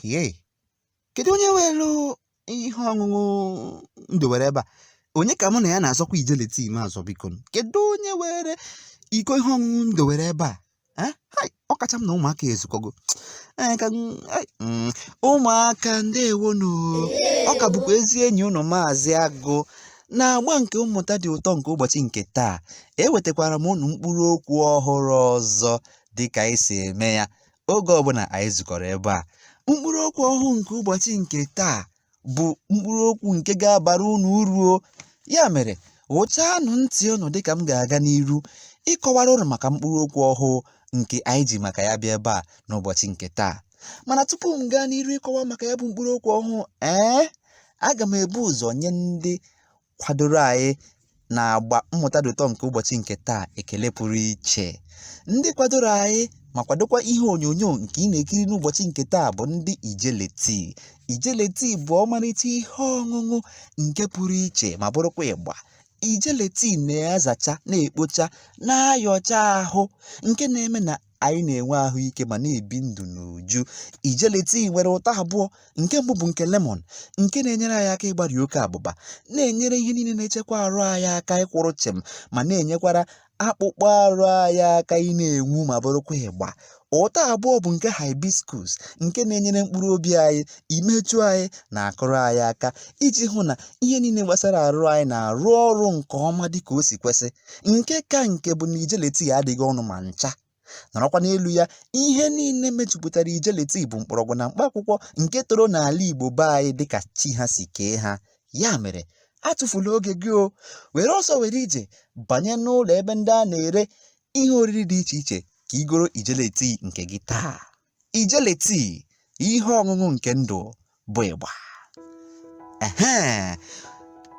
Yey, kedu onye welu ihe ọṅụṅụ ndowere ebe a? Onye ka mụ na ya na-azọkwa ijele tii maazị biko? Kedu onye were iko ihe ọṅụṅụ ndowere ebe a? Hai, ọ kacha m na ụmụaka ezukọgo. Ụmụaka ndewonu. Ọ ka bụkwa ezi enyi unu Maazi Agu na-agba nke mmụta dị ụtọ nke ụbọchị nke taa. Ewetakwara m unu mkpụrụ okwu ọhụrụ ọzọ dịka anyị si eme ya oge ọbụla anyị zukọrọ ebe a. Mkpụrụ okwu ọhụụ nke ụbọchị nke taa bụ mkpụrụ okwu nke ga-abara unu uru. Ya mere, wụchanụ ntị unu dịka m ga-aga n'iru ịkọwara unu maka mkpụrụ okwu ọhụụ nke anyị ji maka ya bịa ebe a n'ụbọchị nke taa. Mana tupu m gaa n'iru ịkọwa maka ya bụ mkpụrụ okwu ọhụụ, aga m ebu ụzọ nye ndị kwadoro anyị na-agba mmụta dị ụtọ nke ụbọchị nke taa ekele pụrụ iche. Ndị kwadoro anyị ma kwadokwa ihe onyonyo nke ị na-ekiri n'ụbọchị nke taa bụ ndị ijele tii. Ijele tii bụ ọmarịcha ihe ọṅụṅụ nke pụrụ iche ma bụrụkwa ịgba. Ijele tii na-azacha, na-ekpocha, na-ayọcha ahụ, nke na-eme na anyị na-enwe ahụike ma na-ebi ndụ n'uju. Ijele tii nwere ụtọ abụọ. Nke mbụ bụ nke lemon, nke na-enyere anyị aka ịgbari oke abụba, na-enyere ihe niile na-echekwa arụ anyị aka ịkwụrụ chịm, ma na-enyekwara akpụkpọ arụ anyị aka ị na-enwu ma bụrụkwa ịgba. Ụtọ abụọ bụ nke hibiscus, nke na-enyere mkpụrụ obi anyị, imeju anyị na akụrụ anyị aka iji hụ na ihe niile gbasara arụ anyị na-arụ ọrụ nke ọma dịka o si kwesị. Nke bụ na ijele tii adịghị ọnụ ma ncha. Nọrọkwa n'elu ya, ihe niile mejupụtara ijele tii bụ mkpọrọgwụ na mkpaakwụkwọ nke toro n'ala Igbo be anyị dịka chi ha si kee ha. Ya mere, atụfula oge gị o, were ọsọ were ije banye n'ụlọ ebe ndị a na-ere ihe oriri dị iche iche ka igoro ijele tii nke gị taa. Ijele tii, ihe ọṅụṅụ nke ndụ bụ ịgba.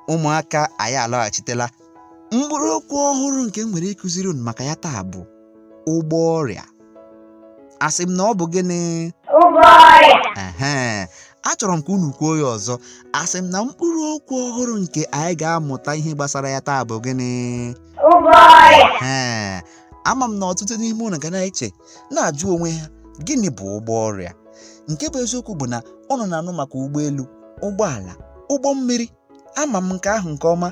Ụmụaka, anyị alọghachitela. Mkpụrụ okwu ọhụrụ nke m nwere ịkụziri unu maka ya taa bụ ụgbọ ọrịa. Asị m na ọ bụ gịnị? Ụgbọ ọrịa. Achọrọ m ka unu kwuo ya ọzọ. Asị m na mkpụrụ okwu ọhụrụ nke anyị ga-amụta ihe gbasara ya taa bụ gịnị? Ụgbọ ọrịa. Ama m na ọtụtụ n'ime unu ga na-eche, na-ajụ onwe ha, gịnị bụ ụgbọ ọrịa? Nke bụ eziokwu bụ na unu na-anụ maka ụgbọelu, ụgbọala, ụgbọ mmiri. Ama m nke ahụ nke ọma.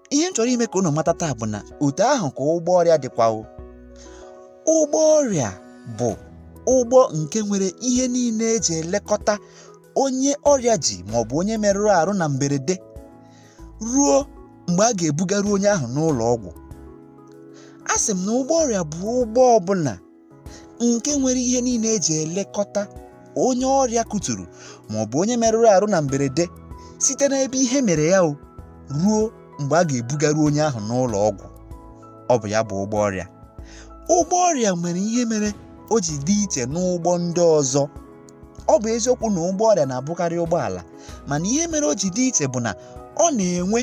Ihe m chọrọ ime ka unu mata taa bụ na otu ahụ ka ụgbọ ọrịa dịkwa. Ụgbọ ọrịa bụ ụgbọ nke nwere ihe niile eji elekọta onye ọrịa ji maọbụ onye merụrụ arụ na mberede ruo mgbe a ga-ebugaru onye ahụ n'ụlọ ọgwụ. Asị m na ụgbọ ọrịa bụ ụgbọ ọbụla nke nwere ihe niile eji elekọta onye ọrịa kuturu maọbụ onye merụrụ arụ na mberede site n'ebe ihe mere ya ruo mgbe a ga-ebugaru onye ahụ n'ụlọ ọgwụ. Ọ bụ ya bụ ụgbọ ọrịa. Ụgbọ ọrịa nwere ihe mere o ji dị iche n'ụgbọ ndị ọzọ. Ọ bụ eziokwu na ụgbọ ọrịa na-abụkarị ụgbọala, mana ihe mere o ji dị iche bụ na ọ na-enwe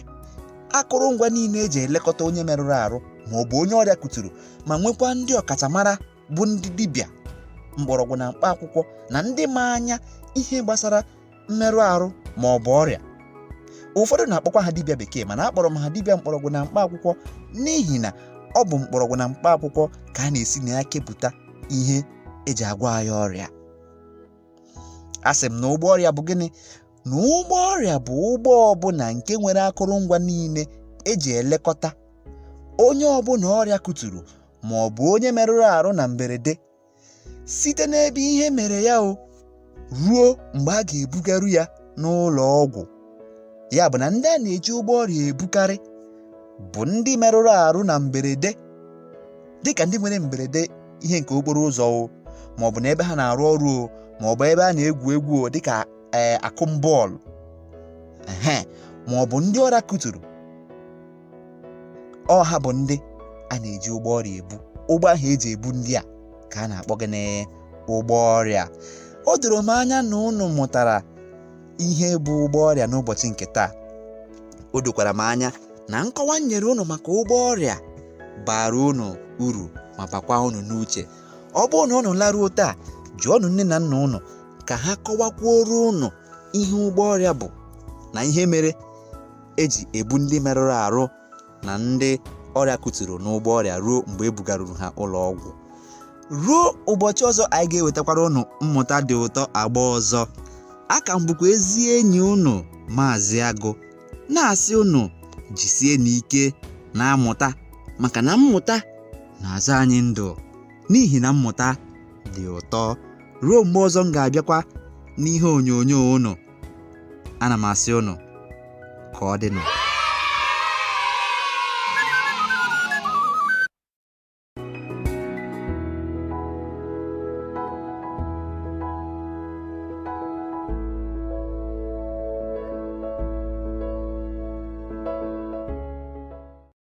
akụrụngwa niile eji elekọta onye merụrụ arụ maọbụ onye ọrịa kuturu, ma nwekwa ndị ọkachamara bụ ndị dibịa mgbọrọgwụ na mkpa akwụkwọ na ndị ma anya ihe gbasara mmerụ arụ maọbụ ọrịa. Ụfọdụ na-akpọkwa ha dibịa bekee, mana akpọrọ m ha dibịa mgbọrọgwụ na mkpa akwụkwọ n'ihi na ọ bụ mgbọrọgwụ na mkpa akwụkwọ ka a na-esi na ya kepụta ihe eji agwa anyị ọrịa. Asị m na ụgbọ ọrịa bụ gịnị? Na ụgbọ ọrịa bụ ụgbọ ọbụla nke nwere akụrụngwa niile eji elekọta onye ọbụla ọrịa kuturu maọbụ onye merụrụ arụ na mberede site n'ebe ihe mere ya ruo mgbe a ga-ebugaru ya n'ụlọ ọgwụ. Ya bụ na ndị a na-eji ụgbọ ọrịa ebukarị bụ ndị merụrụ arụ na mberede, dịka ndị nwere mberede ihe nke okporo ụzọ maọbụ na ebe ha na-arụ ọrụ maọbụ ebe a na-egwu egwu dịka akụm bọọlụ, maọbụ ndị ọrịa kuturu. Ọha bụ ndị a na-eji ụgbọ ọrịa ebu. Ụgbọ ahụ eji ebu ndị a ka a na-akpọ gịnị? Ụgbọ ọrịa. O doro m anya na unu mụtara ihe bụ ụgbọ ọrịa n'ụbọchị nke taa. O dokwara m anya na nkọwa nyere unu maka ụgbọ ọrịa bara unu uru ma bakwa unu n'uche. Ọ bụrụ na unu laruo taa, jụọnụ nne na nna unu ka ha kọwakwuoro unu ihe ụgbọ ọrịa bụ na ihe mere eji ebu ndị merụrụ arụ na ndị ọrịa kuturu n'ụgbọ ọrịa ruo mgbe ebugaruru ha ụlọ ọgwụ. Ruo ụbọchị ọzọ anyị ga-ewetakwara unu mmụta dị ụtọ agba ọzọ. Aka m bụkwa ezi enyi unu Maazi Agụ, na-asị unu jisie n'ike na-amụta, maka na mmụta na-aza anyị ndụ, n'ihi na mmụta dị ụtọ. Ruo mgbe ọzọ m ga-abịakwa n'ihe onyonyo unu, ana m asị unu ka ọ dịnụ.